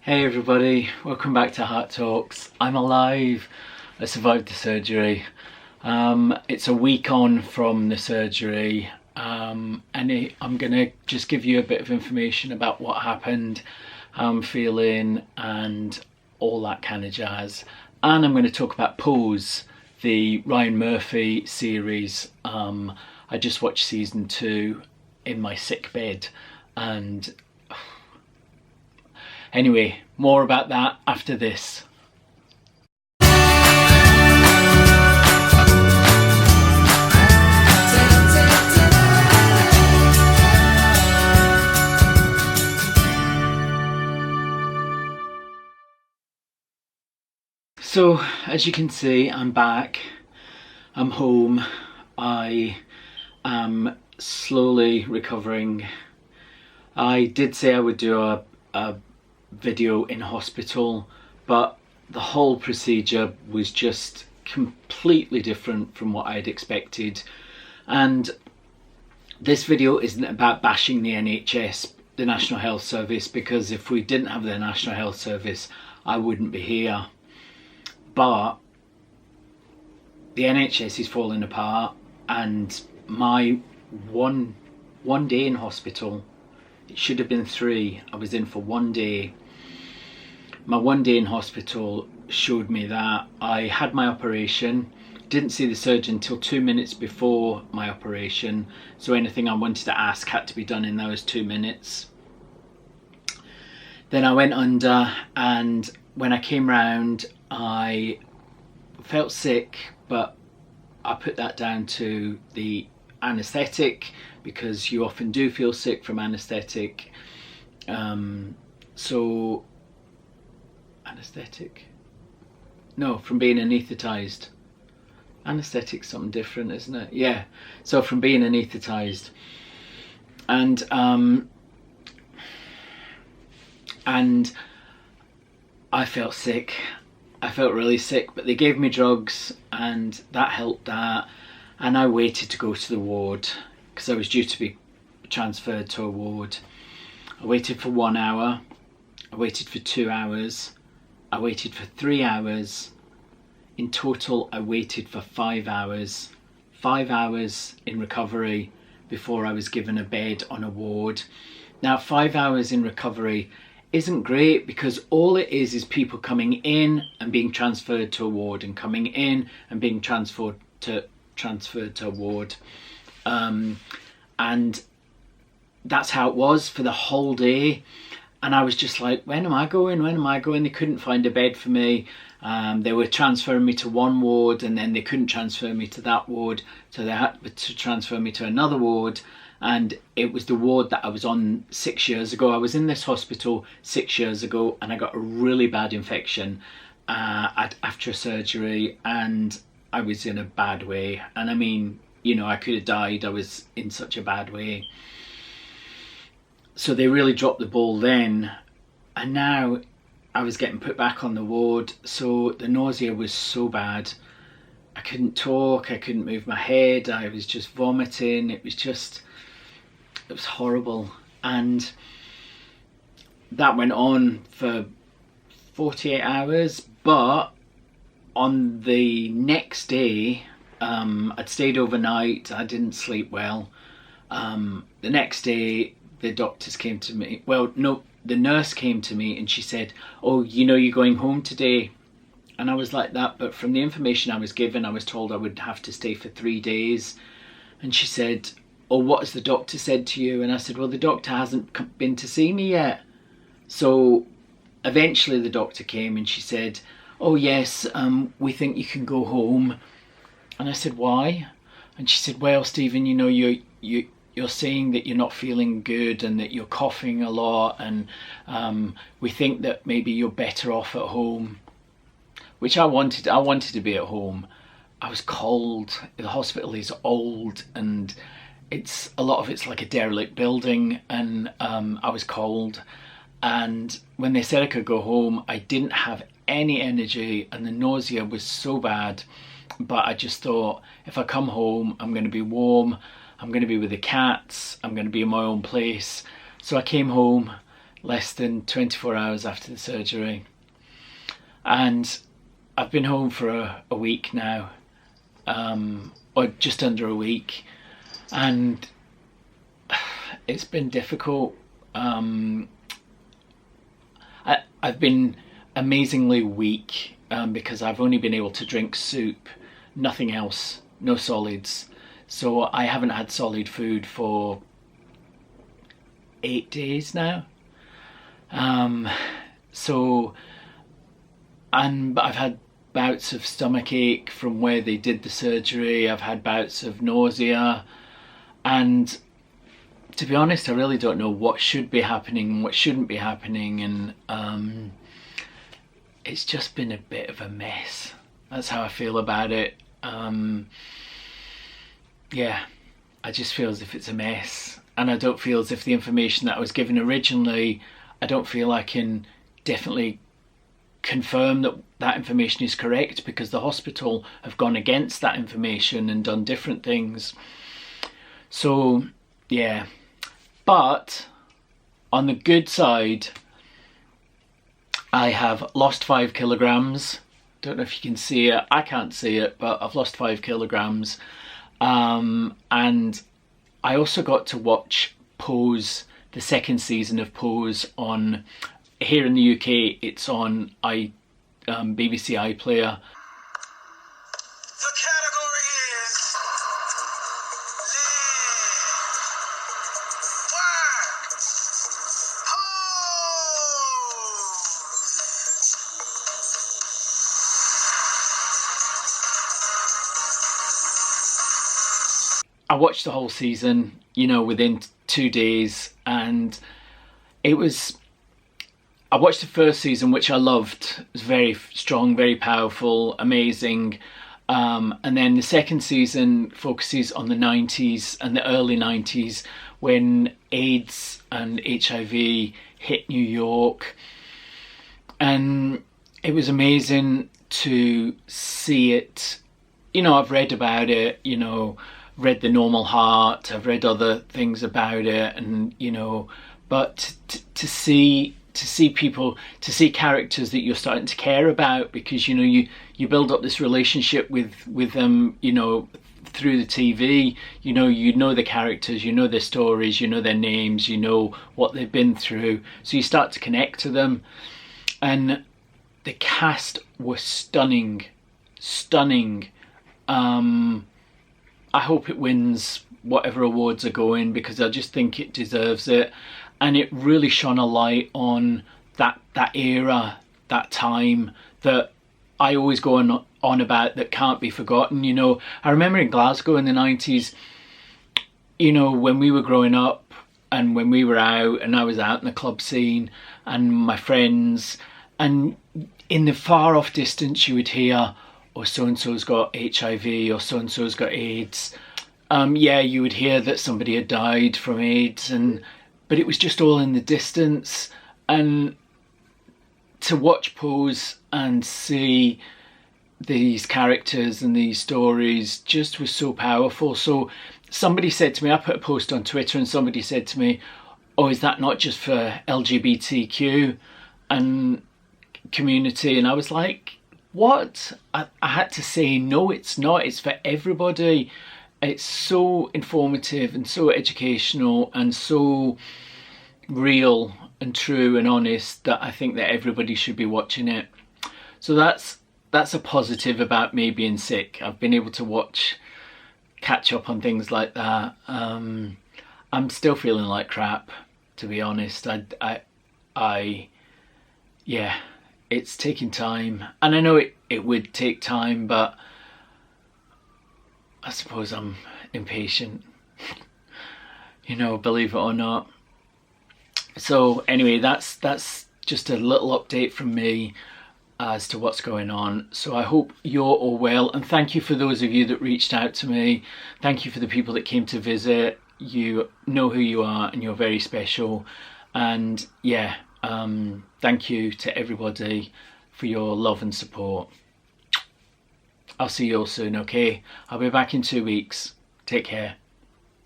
Hey everybody, welcome back to Hart Talks. I'm alive. I survived the surgery. It's a week on from the surgery, and I'm gonna just give you a bit of information about what happened, how I'm feeling, and all that kind of jazz. And I'm going to talk about Pose, the Ryan Murphy series. I just watched season 2 in my sick bed, and anyway, more about that after this. So, as you can see, I'm back. I'm home. I am slowly recovering. I did say I would do a video in hospital, but the whole procedure was just completely different from what I'd expected. And this video isn't about bashing the NHS, the National Health Service, because if we didn't have the National Health Service, I wouldn't be here. But the NHS is falling apart, and my one day in hospital, it should have been 3. I was in for 1 day. My 1 day in hospital showed me that I had my operation, didn't see the surgeon until 2 minutes before my operation, so anything I wanted to ask had to be done in those 2 minutes. Then I went under, and when I came round, I felt sick, but I put that down to the anaesthetic, because you often do feel sick from anaesthetic. From being anaesthetised. Anaesthetic's something different, isn't it? Yeah, so from being anaesthetised. And I felt sick. I felt really sick, but they gave me drugs and that helped that. And I waited to go to the ward because I was due to be transferred to a ward. I waited for 1 hour. I waited for 2 hours. I waited for 3 hours. In total, I waited for 5 hours. 5 hours in recovery before I was given a bed on a ward. Now, 5 hours in recovery isn't great, because all it is people coming in and being transferred to a ward, and coming in and being transferred to a ward. And that's how it was for the whole day. And I was just like, when am I going? They couldn't find a bed for me. They were transferring me to one ward, and then they couldn't transfer me to that ward, so they had to transfer me to another ward. And it was the ward that I was on 6 years ago. I was in this hospital 6 years ago, and I got a really bad infection after surgery, and I was in a bad way. And I mean, you know, I could have died. I was in such a bad way. So they really dropped the ball then. And now I was getting put back on the ward. So the nausea was so bad. I couldn't talk. I couldn't move my head. I was just vomiting. It was horrible. And that went on for 48 hours. But on the next day, I'd stayed overnight. I didn't sleep well. The next day, the doctors came to me. Well, no, the nurse came to me and she said, "Oh, you know, you're going home today." And I was like that, but from the information I was given, I was told I would have to stay for 3 days. And she said, "Oh, what has the doctor said to you?" And I said, "Well, the doctor hasn't been to see me yet." So eventually the doctor came and she said, "Oh yes, we think you can go home." And I said, "Why?" And she said, "Well, Stephen, you know, you're saying that you're not feeling good and that you're coughing a lot, and we think that maybe you're better off at home." Which I wanted to be at home. I was cold. The hospital is old, and a lot of it's like a derelict building, and I was cold. And when they said I could go home, I didn't have any energy, and the nausea was so bad. But I just thought, if I come home, I'm going to be warm, I'm going to be with the cats, I'm going to be in my own place. So I came home, less than 24 hours after the surgery. And I've been home for a week now, or just under a week, and it's been difficult. I've been amazingly weak because I've only been able to drink soup, nothing else, no solids. So I haven't had solid food for 8 days now. But I've had bouts of stomach ache from where they did the surgery. I've had bouts of nausea, and to be honest, I really don't know what should be happening and what shouldn't be happening, and it's just been a bit of a mess. That's how I feel about it. Yeah, I just feel as if it's a mess, and I don't feel as if the information that I was given originally, I don't feel I can definitely confirm that that information is correct, because the hospital have gone against that information and done different things. So yeah, but on the good side, I have lost 5 kilograms. Don't know if you can see it. I can't see it, but I've lost 5 kilograms. And I also got to watch Pose, the second season of Pose, on, here in the UK, it's on BBC iPlayer. The category is I watched the whole season, you know, within 2 days, and I watched the first season, which I loved. It was very strong, very powerful, amazing. And then the second season focuses on the 90s and the early 90s, when AIDS and HIV hit New York. And it was amazing to see it. You know, I've read about it, you know, read The Normal Heart, I've read other things about it, and you know, but to see people, to see characters that you're starting to care about, because you know, you build up this relationship with them, you know, through the TV. You know the characters, you know their stories, you know their names, you know what they've been through, so you start to connect to them. And the cast was stunning. I hope it wins whatever awards are going, because I just think it deserves it. And it really shone a light on that era, that time that I always go on about, that can't be forgotten. You know, I remember in Glasgow in the 90s, you know, when we were growing up and when we were out, and I was out in the club scene and my friends, and in the far off distance you would hear, or so-and-so's got HIV, or so-and-so's got AIDS. Yeah, you would hear that somebody had died from AIDS, but it was just all in the distance. And to watch Pose and see these characters and these stories just was so powerful. So somebody said to me, I put a post on Twitter, and somebody said to me, oh, is that not just for LGBTQ and community? And I was like, what? I had to say, no, it's not. It's for everybody. It's so informative and so educational and so real and true and honest that I think that everybody should be watching it. So that's a positive about me being sick. I've been able to catch up on things like that. I'm still feeling like crap, to be honest. Yeah. It's taking time, and I know it would take time, but I suppose I'm impatient, you know, believe it or not. So anyway, that's just a little update from me as to what's going on. So I hope you're all well, and thank you for those of you that reached out to me. Thank you for the people that came to visit. You know who you are, and you're very special. And yeah, thank you to everybody for your love and support. I'll see you all soon, okay? I'll be back in 2 weeks. Take care.